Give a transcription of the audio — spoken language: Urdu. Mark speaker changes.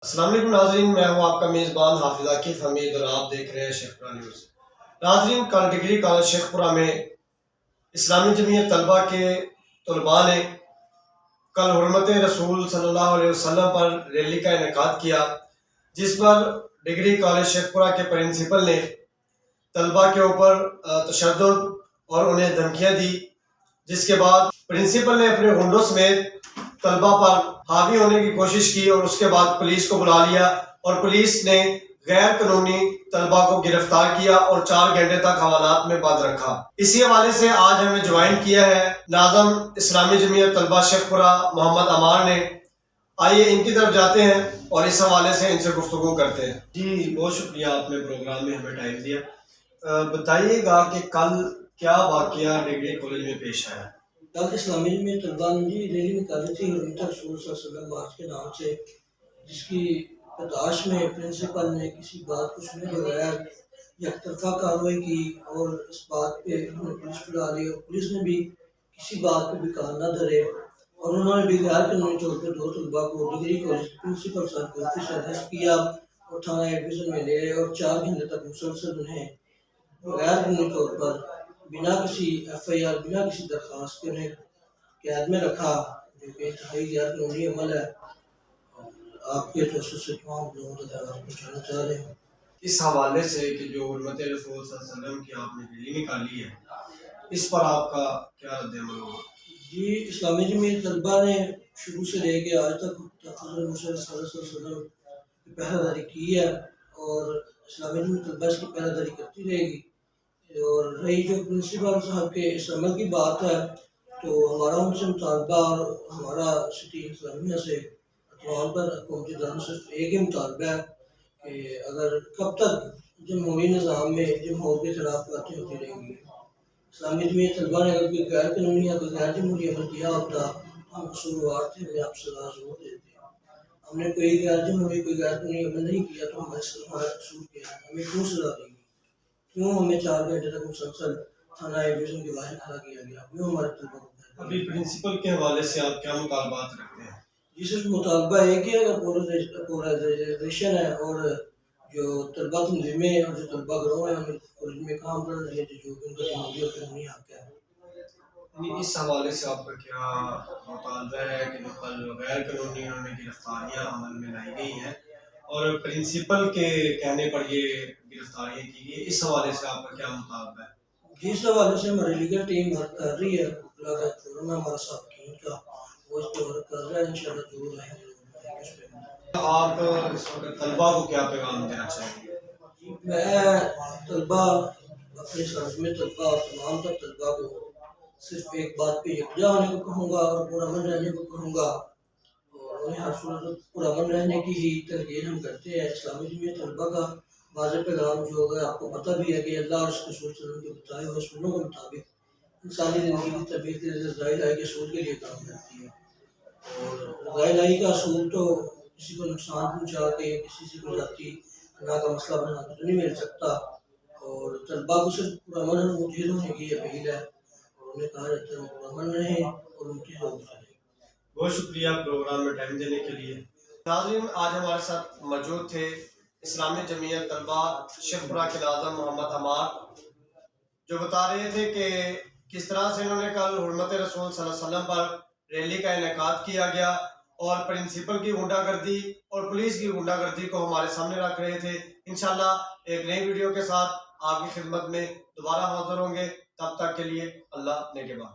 Speaker 1: السلام علیکم ناظرین، میں ہوں آپ کا میزبان حافظ عاقف حمید اور آپ دیکھ رہے ہیں شیخ پورہ نیوز۔ ناظرین، کل ڈگری کالج شیخ پورہ میں اسلامی جمعیت طلبہ کے طلباء نے کل حرمت رسول صلی اللہ علیہ وسلم پر ریلی کا انعقاد کیا، جس پر ڈگری کالج شیخ پورہ کے پرنسپل نے طلباء کے اوپر تشدد اور انہیں دھمکیاں دی، جس کے بعد پرنسپل نے اپنے غنڈوں سمیت طلباء پر حاوی ہونے کی کوشش کی اور اس کے بعد پولیس کو بلا لیا اور پولیس نے غیر قانونی طلباء کو گرفتار کیا اور 4 گھنٹے تک حوالات میں بند رکھا۔ اسی حوالے سے آج ہمیں جوائن کیا ہے ناظم اسلامی جمعیت طلبہ شیخ پورہ محمد عمار نے۔ آئیے ان کی طرف جاتے ہیں اور اس حوالے سے ان سے گفتگو کرتے ہیں۔ جی بہت شکریہ، آپ نے پروگرام میں ہمیں ٹائم دیا۔ بتائیے گا کہ کل کیا واقعہ ڈگری کالج میں پیش آیا؟
Speaker 2: کل اسلامی جمعیت طلبہ نے ریلی نکالی تھی حرمت رسول صلی اللہ علیہ وسلم مارچ کے نام سے، جس کی پداش میں پرنسپل نے کسی بات کو سنے بغیر یک طرفہ کارروائی کی اور اس بات پہ انہوں نے پولیس بلا لی اور پولیس نے بھی کسی بات پہ بھی کان نہ دھرے اور انہوں نے بھی غیر قانونی طور پہ 2 طلباء کو ڈگری کالج کے پرنسپل صاحب کے آفس سے اریسٹ کیا اور تھانہ ایڈویژن میں لے آئے اور 4 گھنٹے تک مسلسل انہیں غیر قانونی طور پر بنا کسی FIR بنا کسی درخواست کے انہیں قید میں رکھا، جو کہ انتہائی غیر قانونی عمل ہے۔ آپ کے توسط سے تمام لوگوں کو دعوت پہنچانا چاہ رہے ہیں۔
Speaker 1: اس حوالے سے کہ جو حرمت رسول صلی اللہ علیہ وسلم کی آپ نے ریلی نکالی ہے، اس پر آپ کا کیا رد عمل ہوگا؟
Speaker 2: جی، اسلامی جمعیت طلبہ نے شروع سے لے کے آج تک حضرت محمد صلی اللہ علیہ وسلم کی پہرہ داری کی ہے اور اسلامی جمعیت طلبہ اس کی پہرہ داری کرتی رہے گی۔ اور رہی جو پرنسپل صاحب کے اس عمل کی بات ہے، تو ہمارا ان سے مطالبہ اور ہمارا سٹی اسلامیہ سے تمام پر حکومتی اداروں سے ایک ہی مطالبہ ہے کہ اگر کب تک جمہوری نظام میں جمہور کے خلاف باتیں ہوتی رہیں گی، اسلامی جمعیت طلبہ نے اگر کوئی غیر قانونی یا کوئی غیر جمہوری عمل کیا ہوتا، ہم قصوروار تھے، ہمیں آپ سزا ضرور دیتے ہیں۔ ہم نے کوئی غیر جمہوری کوئی غیر قانونی عمل نہیں کیا تو ہمارا قصور کیا ہے؟ ہمیں کیوں سزا دیں گے؟ کیوں ہمیں 4 گھنٹے تک مسلسل تھانہ ایڈویژن کے باہر کھڑا کیا گیا؟ کیوں ہمارے طلبہ کو؟
Speaker 1: ابھی پرنسپل کے حوالے سے آپ کیا مطالبات رکھتے ہیں؟
Speaker 2: جی سر، مطالبہ ایک ہی ہے کہ پولرائزیشن ہے اور جو طلبہ تنظیمیں اور جو طلبہ گروہ ہیں ہمیں کالج میں کام کر رہے ہیں جو ان کا جمہوری اور قانونی حق ہے۔
Speaker 1: اس حوالے سے آپ کا کیا مطالبہ ہے کہ جو کل غیر قانونی انہوں نے گرفتاریاں عمل میں لائی گئی ہیں اور پرنسپل کے کہنے پر یہ گرفتاریاں کی گئی، اس حوالے سے آپ کا کیا مطالبہ ہے؟
Speaker 2: جی، اس حوالے سے ہماری لیگل ٹیم ورک کر رہی ہے، فورم ہے ہمارا صاحب کا، وہ اس پہ ورک کر رہا ہے، انشاءاللہ ضرور رہے گا۔
Speaker 1: آپ اس وقت طلباء کو کیا پیغام دینا چاہیں گے؟
Speaker 2: میں طلباء اپنے ساتھ میں طلباء اور تمام تر طلباء کو صرف ایک بات پہ یکجا ہونے کو کہوں گا اور پرامن رہنے کو کہوں گا، اور انہیں ہر صورت پرامن رہنے کی ہی تلقین ہم کرتے ہیں۔ اسلامی جمعیت طلبہ کا واضح پیغام جو ہوگا آپ کو پتہ بھی ہے کہ اللہ اور اس کے رسول صلی اللہ علیہ وسلم کے بتائے ہوئے سنوں کے مطابق انسانی زندگی کی تربیت رضا الہی کے اصول کے لیے کام کرتی ہے، اور رضا الہی کا اصول تو کسی کو نقصان پہنچا کے کسی سے کوئی ذاتی گناہ کا مسئلہ بنا کے تو نہیں مل سکتا، اور طلباء کو صرف پرامن اور مطیع ہونے کی اپیل ہے اور انہیں کہا جاتا ہے وہ پرامن رہیں اور مطیع ہوتے رہیں۔
Speaker 1: بہت شکریہ پروگرام میں ٹائم دینے کے لیے۔ ناظرین، آج ہمارے ساتھ موجود تھے اسلامی جمعیت طلبہ شیخ پورہ کے ناظم محمد عمار، جو بتا رہے تھے کہ کس طرح سے انہوں نے کل حرمت رسول صلی اللہ علیہ وسلم پر ریلی کا انعقاد کیا گیا اور پرنسپل کی غنڈہ گردی اور پولیس کی غنڈہ گردی کو ہمارے سامنے رکھ رہے تھے۔ انشاءاللہ ایک نئی ویڈیو کے ساتھ آپ کی خدمت میں دوبارہ حاضر ہوں گے، تب تک کے لیے اللہ نگہبان۔